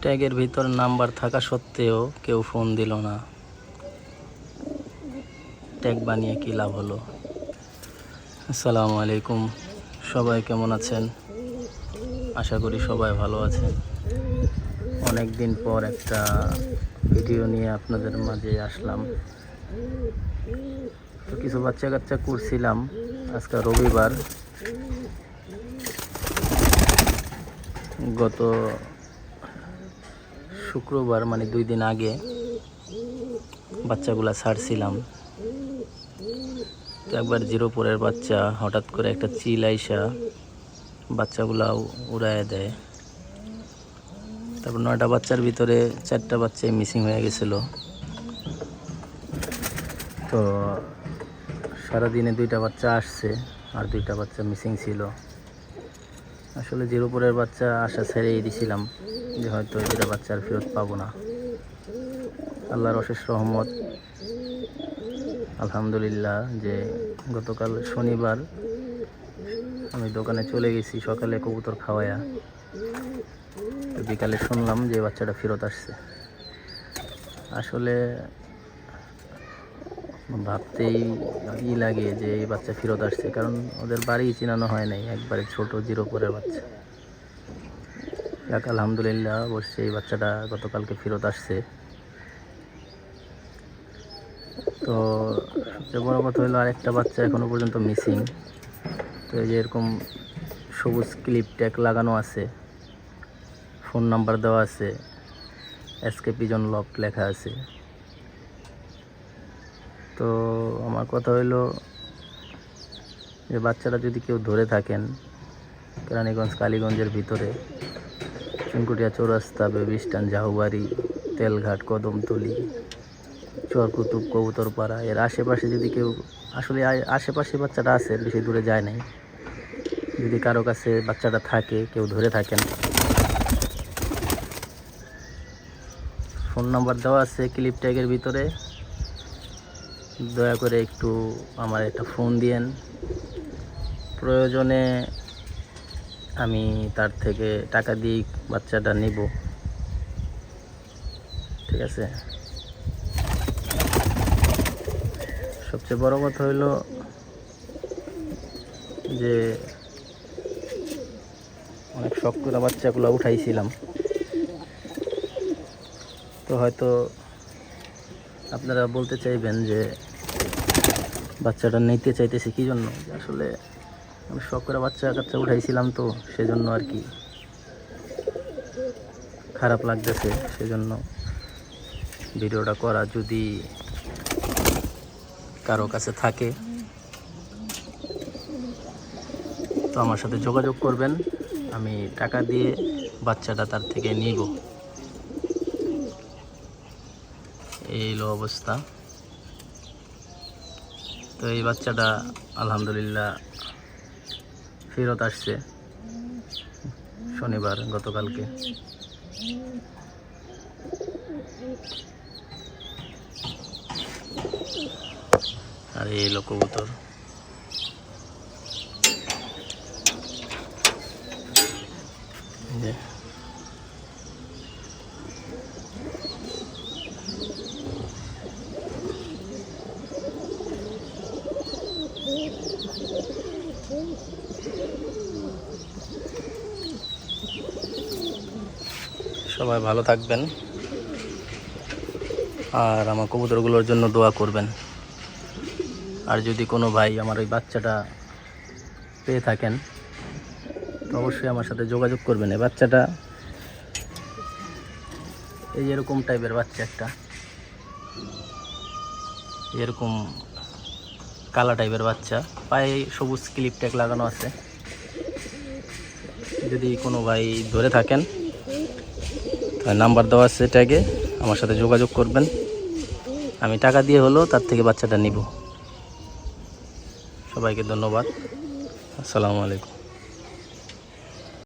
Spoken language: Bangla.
ট্যাগের ভিতর নাম্বার থাকা সত্ত্বেও কেউ ফোন দিল না। ট্যাগ বানিয়ে কী লাভ হলো? আসসালামু আলাইকুম, সবাই কেমন আছেন? আশা করি সবাই ভালো আছেন। অনেক দিন পর একটা ভিডিও নিয়ে আপনাদের মাঝে আসলাম। তো কিছু বাচ্চা কাচ্চা করছিলাম। আজকে রবিবার, গত শুক্রবার মানে 2 দিন আগে বাচ্চাগুলা ছাড়ছিলাম। তো একবার 0 বাচ্চা হঠাৎ করে একটা চিল আইসা বাচ্চাগুলা উড়ায় দেয়। তারপর 9টা বাচ্চার ভিতরে 4টা বাচ্চাই মিসিং হয়ে গেছিল। তো সারাদিনে 2টা বাচ্চা আসছে আর 2টা বাচ্চা মিসিং ছিল। আসলে 0 বাচ্চা আশা ছেড়েই দিয়েছিলাম যে হয়তো 2টা বাচ্চা আর ফেরত পাবো না। আল্লাহর অশেষ রহমত, আলহামদুলিল্লাহ, যে গতকাল শনিবার আমি দোকানে চলে গেছি সকালে কবুতর খাওয়ায়া। তো বিকালে শুনলাম যে বাচ্চাটা ফেরত আসছে। আসলে ভাবতেই লাগে যে এই বাচ্চা ফেরত আসছে, কারণ ওদের বাড়ি চিনানো হয় নাই, একবারে ছোট 0 বাচ্চা। যাক, আলহামদুলিল্লাহ, অবশ্যই এই বাচ্চাটা গতকালকে ফেরত আসছে। তো সবচেয়ে বড় কথা হলো আরেকটা বাচ্চা এখনো পর্যন্ত মিসিং। তো এই যে এরকম সবুজ ক্লিপ ট্যাগ লাগানো আছে, ফোন নাম্বার দেওয়া আছে, এসকে পিজন লফট লেখা আছে। তো আমার কথা হইলো যে বাচ্চারা যদি কেউ ধরে থাকেন কেরানীগঞ্জ কালীগঞ্জের ভিতরে, চুনকুটিয়া চৌরাস্তা, বেবি স্ট্যান্ড, জাহুবাড়ি, তেলঘাট, কদমতলি, চরকুতুব, কবুতরপাড়া, এর আশেপাশে যদি কেউ, আসলে আশেপাশে বাচ্চাটা আছে, বেশি দূরে যায় নাই, যদি কারো কাছে বাচ্চাটা থাকে, কেউ ধরে থাকেন, ফোন নাম্বার দেওয়া আছে ক্লিপ ট্যাগের ভিতরে, দয়া করে একটু আমার একটা ফোন দিয়েন। প্রয়োজনে আমি তার থেকে টাকা দিয়ে বাচ্চাটা নিব, ঠিক আছে? সবচেয়ে বড় কথা হইলো যে অনেক শখ করে বাচ্চাগুলো উঠাইছিলাম। তো হয়তো আপনারা বলতে চাইবেন যে বাচ্চাটা নিতে চাইতেছি কী জন্য? আসলে আমি শখ করে বাচ্চা কাচ্চা উঠাইছিলাম, তো সেজন্য আর কি খারাপ লাগতেছে, সেজন্য ভিডিওটা করা। যদি কারো কাছে থাকে তো আমার সাথে যোগাযোগ করবেন, আমি টাকা দিয়ে বাচ্চাটা তার থেকে নিব। এই হলো অবস্থা। তো এই বাচ্চাটা আলহামদুলিল্লাহ ফেরত আসছে শনিবার, গতকালকে। আর এই হলো কবুতর। সবাই ভালো থাকবেন আর আমার কবুতরগুলোর জন্য দোয়া করবেন। আর যদি কোনো ভাই আমার ওই বাচ্চাটা পেয়ে থাকেন তো অবশ্যই আমার সাথে যোগাযোগ করবেন। এই বাচ্চাটা এই এরকম টাইপের বাচ্চা, একটা এরকম কালা টাইপের বাচ্চা, পায়ে সবুজ ক্লিপ ট্যাগ লাগানো আছে। যদি কোনো ভাই ধরে থাকেন, নাম্বার দেওয়া আছে ট্যাগে, আমার সাথে যোগাযোগ করবেন। আমি টাকা দিয়ে হলেও তার থেকে বাচ্চাটা নিব। সবাইকে ধন্যবাদ। আসসালামু আলাইকুম।